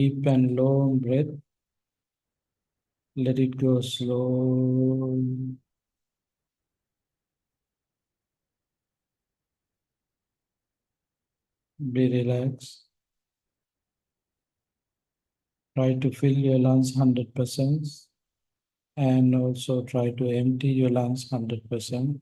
Deep and long breath. Let it go slow. Be relaxed. Try to fill your lungs 100% and also try to empty your lungs 100%.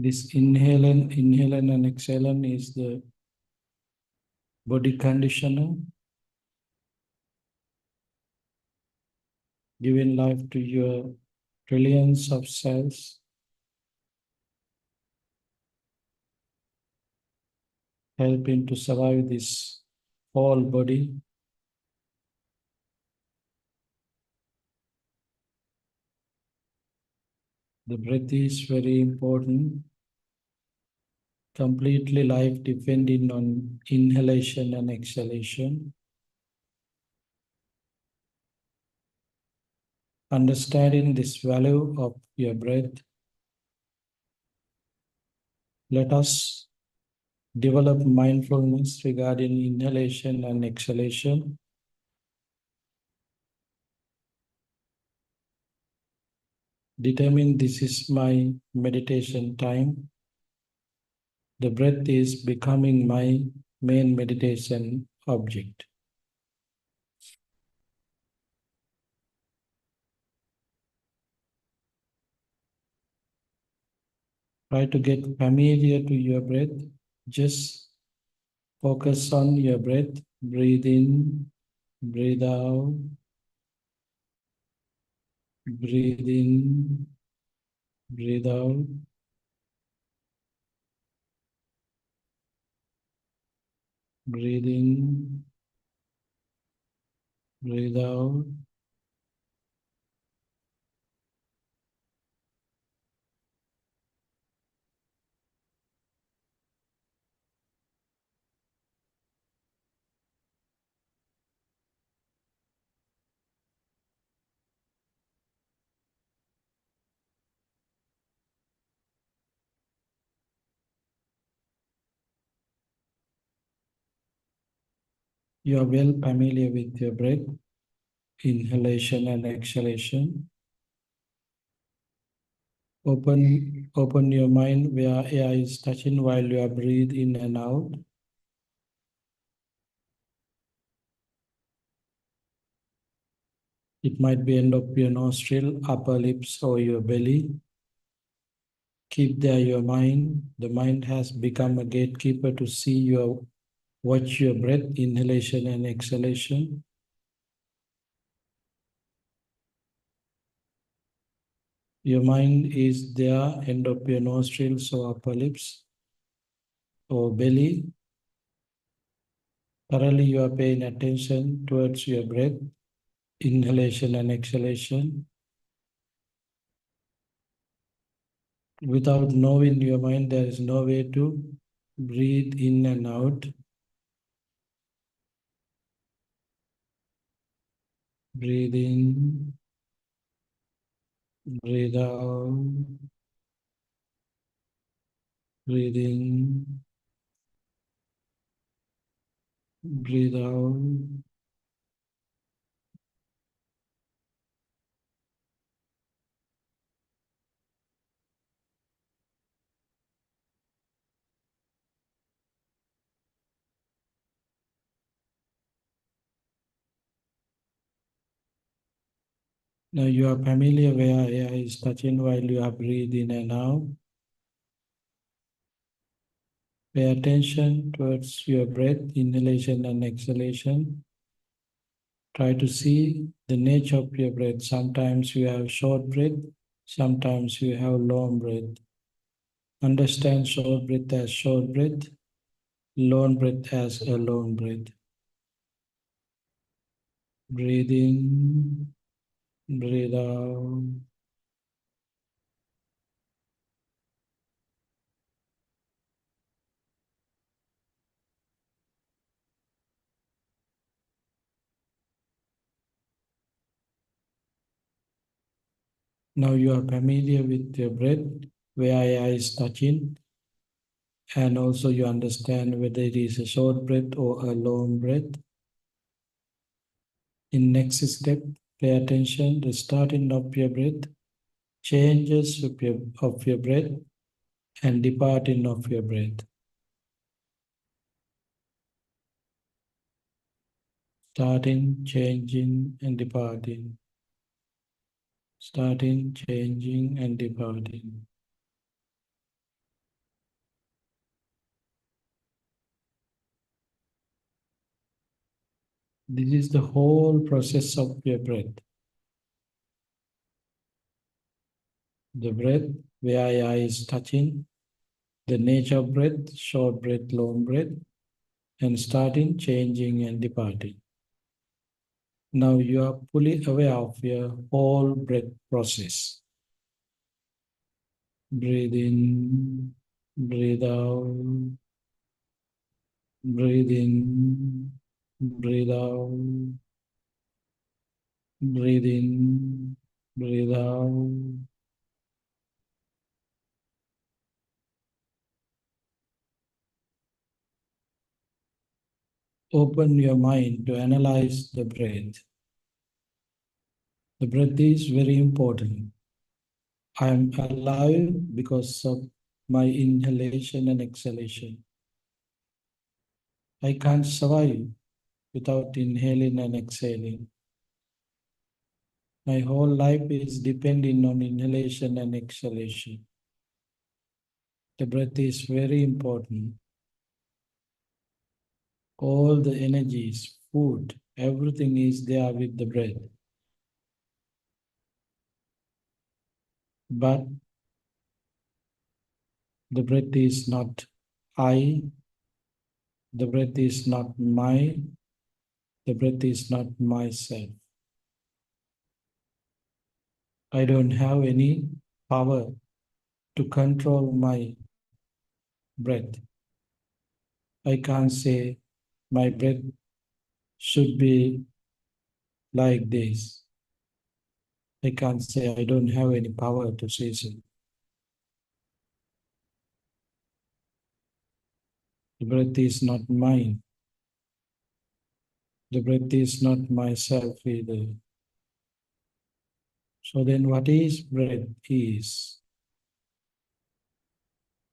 This inhale and exhale is the body conditioner, giving life to your trillions of cells, helping to survive this whole body. The breath is very important. Completely life depending on inhalation and exhalation. Understanding this value of your breath, let us develop mindfulness regarding inhalation and exhalation. Determine this is my meditation time. The breath is becoming my main meditation object. Try to get familiar to your breath. Just focus on your breath. Breathe in, breathe out, breathe in, breathe out. Breathe in, breathe out. You are well familiar with your breath, inhalation and exhalation. Open your mind where air is touching while you are breathing in and out. It might be end of your nostril, upper lips, or your belly. Keep there your mind. The mind has become a gatekeeper to see your watch your breath, inhalation and exhalation. Your mind is there, end of your nostrils or upper lips or belly. Thoroughly you are paying attention towards your breath, inhalation and exhalation. Without knowing your mind, there is no way to breathe in and out. Breathe in, breathe out, breathe in, breathe out. Now you are familiar where air is touching while you are breathing in and out. Pay attention towards your breath, inhalation and exhalation. Try to see the nature of your breath. Sometimes you have short breath, sometimes you have long breath. Understand short breath as short breath, long breath as a long breath. Breathe in, breathe out. Now you are familiar with your breath, where your eye is touching, and also you understand whether it is a short breath or a long breath. In next step, pay attention to starting of your breath, changes of your breath, and departing of your breath. Starting, changing, and departing. Starting, changing, and departing. This is the whole process of your breath. The breath, where your eye is touching, the nature of breath, short breath, long breath, and starting, changing, and departing. Now you are fully aware of your whole breath process. Breathe in, breathe out, breathe in, breathe out, breathe in, breathe out. Open your mind to analyze the breath. The breath is very important. I am alive because of my inhalation and exhalation. I can't survive without inhaling and exhaling. My whole life is depending on inhalation and exhalation. The breath is very important. All the energies, food, everything is there with the breath. But the breath is not I, the breath is not mine, the breath is not myself. I don't have any power to control my breath. I can't say my breath should be like this. I can't say I don't have any power to say so. The breath is not mine. The breath is not myself either. So then what is breath is?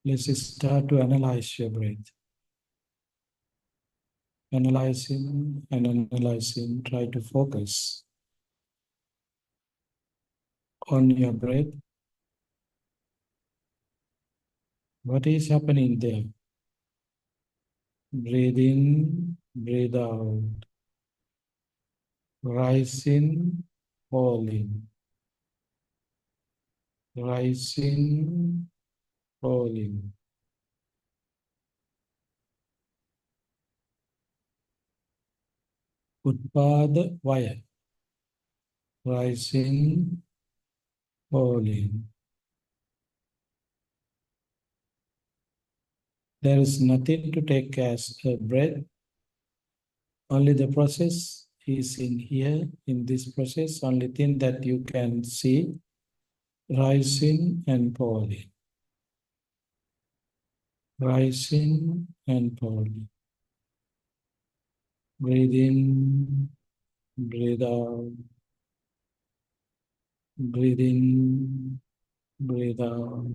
Let's start to analyze your breath. Analyzing and analyzing, try to focus on your breath. What is happening there? Breathe in, breathe out. Rising, falling. Rising, falling. Utpada Vaya. Rising, falling. There is nothing to take as a breath. Only the process is in here. In this process, only thing that you can see, rising and falling. Rising and falling. Breathe in, breathe out. Breathe in, breathe out.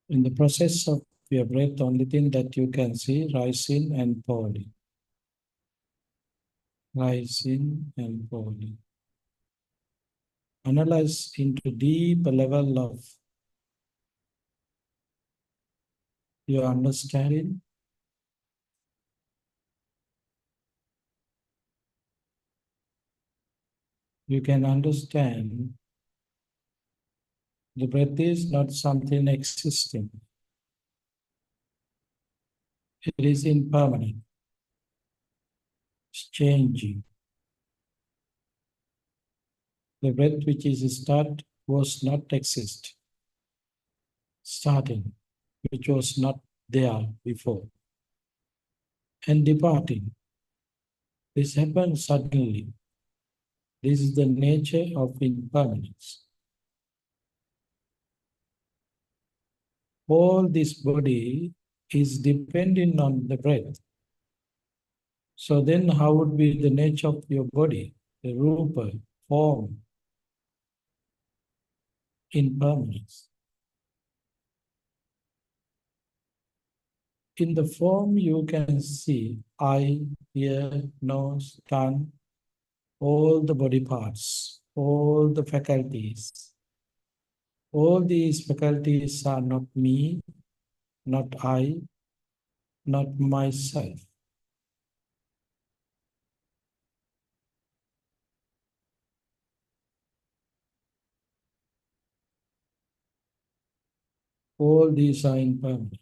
In the process of your breath, only thing that you can see, rising and falling. Rising and falling. Analyze into deep level of your understanding. You can understand the breath is not something existing. It is impermanent. It's changing. The breath which is start was not exist. Starting, which was not there before. And departing. This happens suddenly. This is the nature of impermanence. All this body is dependent on the breath. So then how would be the nature of your body? The rupa, form, impermanence. In the form you can see eye, ear, nose, tongue, all the body parts, all the faculties. All these faculties are not me, not I, not myself. All these are impermanent.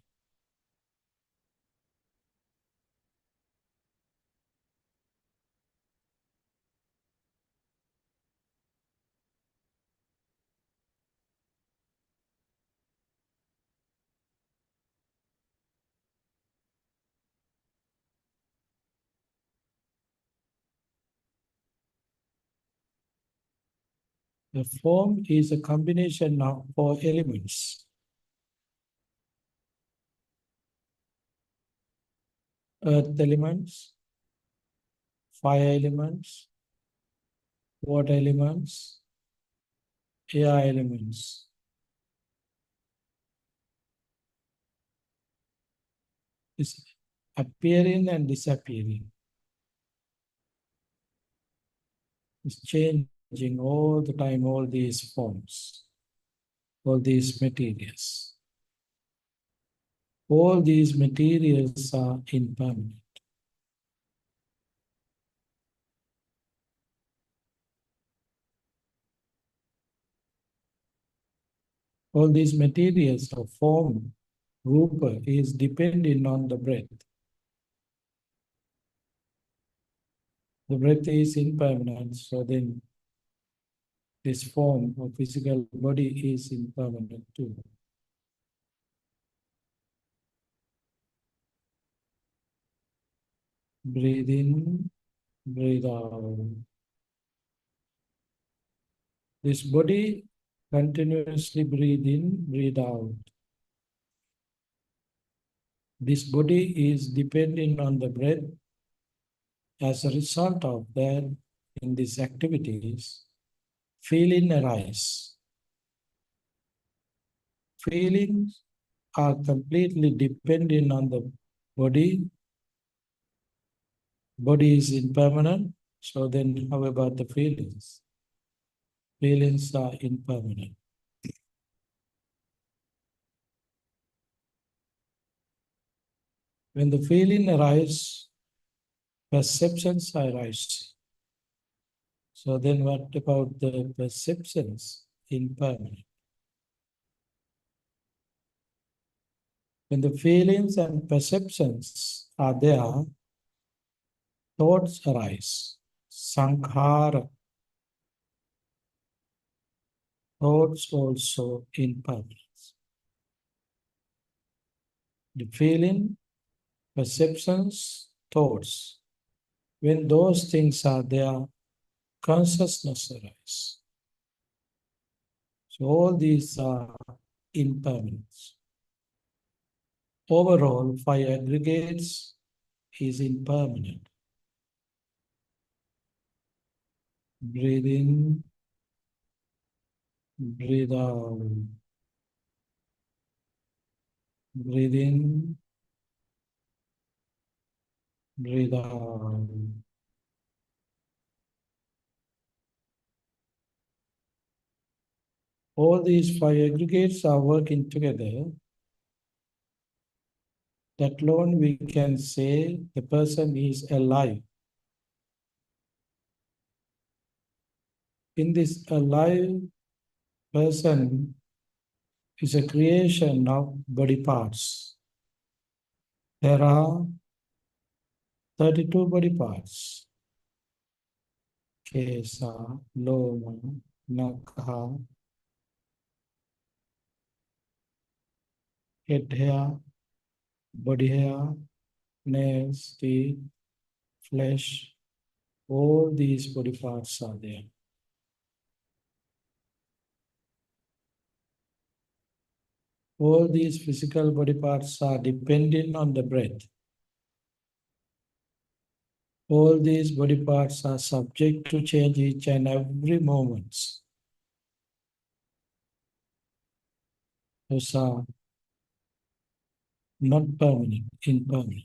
The form is a combination of four elements. Earth elements, fire elements, water elements, air elements. It's appearing and disappearing. It's changing all the time, all these forms, all these materials. All these materials are impermanent. All these materials of form, rupa, is dependent on the breath. The breath is impermanent, so then this form of physical body is impermanent too. Breathe in, breathe out. This body continuously breathe in, breathe out. This body is dependent on the breath. As a result of that, in these activities, feeling arise. Feelings are completely dependent on the body. Body is impermanent, so then how about the feelings? Feelings are impermanent. When the feeling arises, perceptions arise. So then what about the perceptions? Impermanent. When the feelings and perceptions are there, thoughts arise. Sankhara. Thoughts also impermanent. The feeling, perceptions, thoughts. When those things are there, consciousness arises. So all these are impermanence. Overall, five aggregates is impermanent. Breathe in, breathe out. Breathe in, breathe out. All these five aggregates are working together that alone we can say the person is alive. In this alive person is a creation of body parts. There are 32 body parts. Kesa, Loma, Nakha, head hair, body hair, nails, teeth, flesh. All these body parts are there. All these physical body parts are dependent on the breath. All these body parts are subject to change each and every moment. Those are not permanent, impermanent.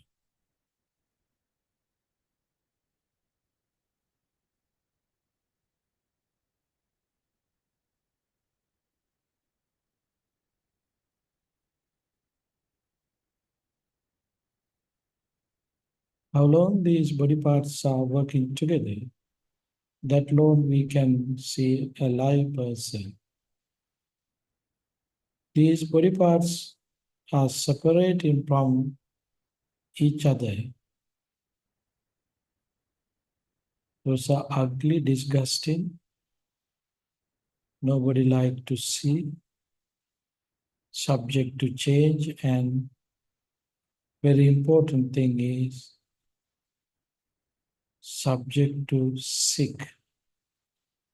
How long these body parts are working together, that long we can see a live person. These body parts are separating from each other. Those are ugly, disgusting. Nobody like to see, subject to change, and very important thing is subject to sick.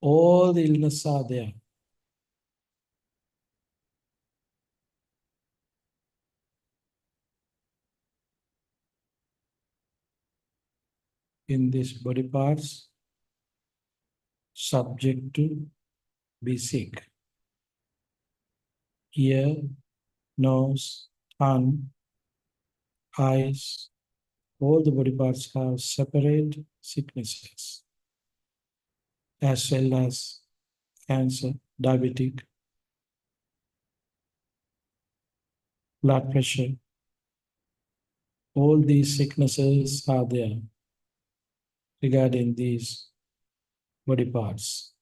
All the illness are there. In these body parts, subject to be sick. Ear, nose, tongue, eyes, all the body parts have separate sicknesses, as well as cancer, diabetic, blood pressure. All these sicknesses are there regarding these body parts.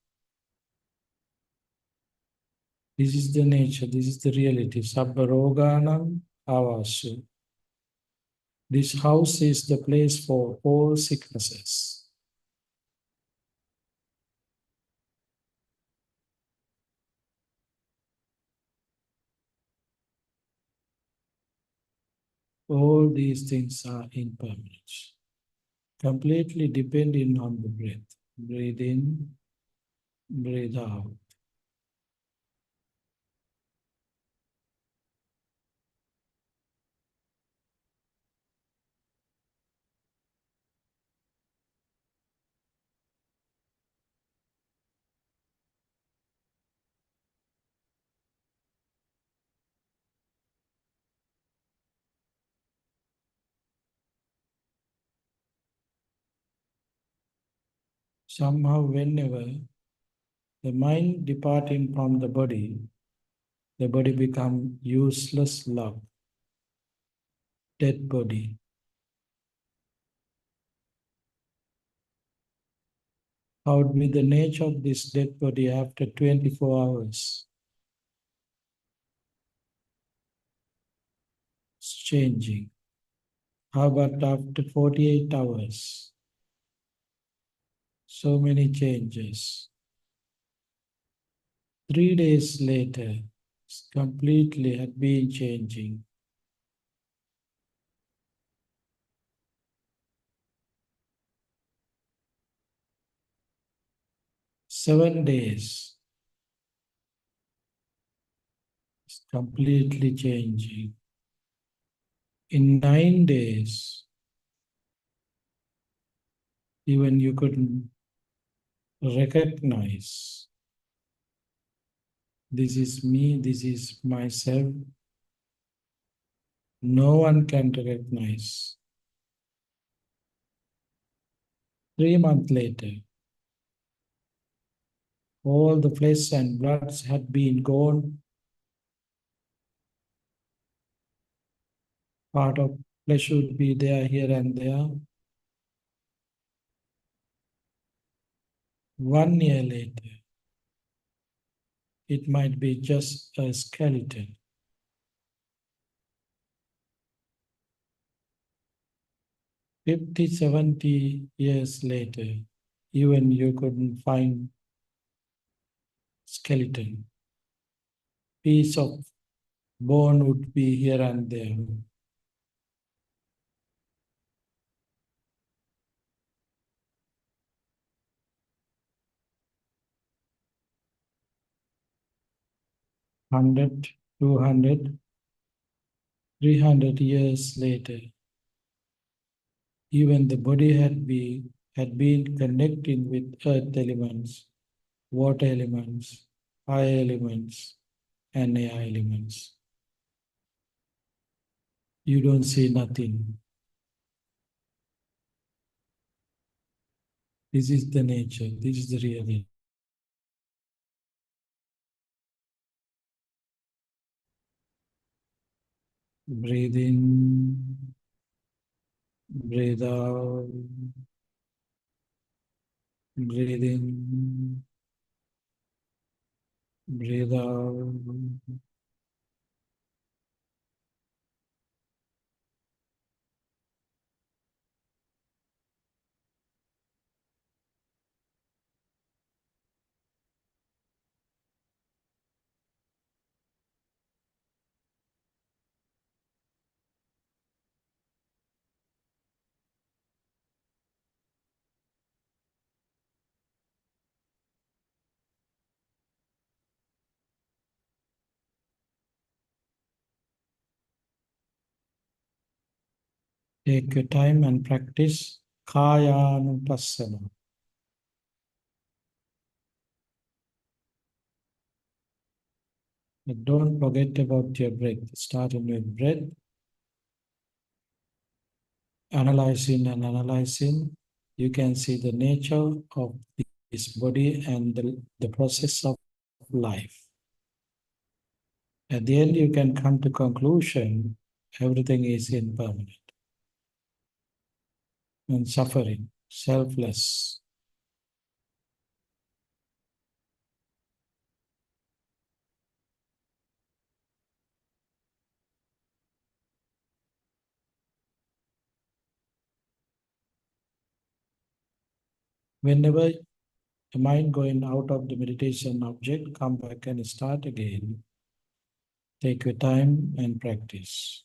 This is the nature, this is the reality. Sabbaroganam avasu. This house is the place for all sicknesses. All these things are impermanent, completely depending on the breath. Breathe in, breathe out. Somehow, whenever the mind departing from the body becomes useless love, dead body. How would be the nature of this dead body after 24 hours? It's changing. How about after 48 hours? So many changes. 3 days later, it's completely had been changing. Seven days, it's completely changing. In 9 days, even you couldn't recognize this is me, this is myself. No one can recognize. 3 months later, all the flesh and bloods had been gone, part of Flesh would be there, here and there. 1 year later, it might be just a skeleton. 50, 70 years later, even you couldn't find skeleton. Piece of bone would be here and there. Hundred, 200, 300 years later, even the body had been connecting with earth elements, water elements, fire elements, and air elements. You don't see nothing. This is the nature. This is the reality. Breathe in, breathe out, breathe in, breathe out. Take your time and practice Kayanupassana. But don't forget about your breath. Starting with breath, analyzing and analyzing, you can see the nature of this body and the process of life. At the end, you can come to conclusion, everything is impermanent and suffering, selfless. Whenever the mind going out of the meditation object, come back and start again. Take your time and practice.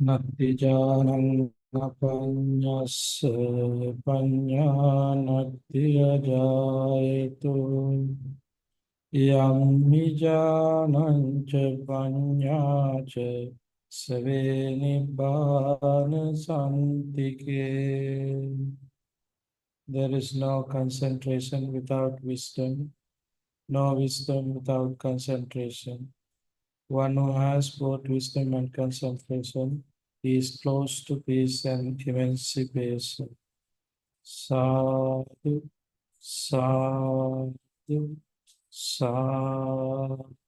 Natti janang apanyassa panyānatti ajāyetu yam nijanang ca panyāca save nibbāna santike. There is no concentration without wisdom, no wisdom without concentration. One who has both wisdom and concentration is close to peace and emancipation. Sadhu, sadhu, sadhu.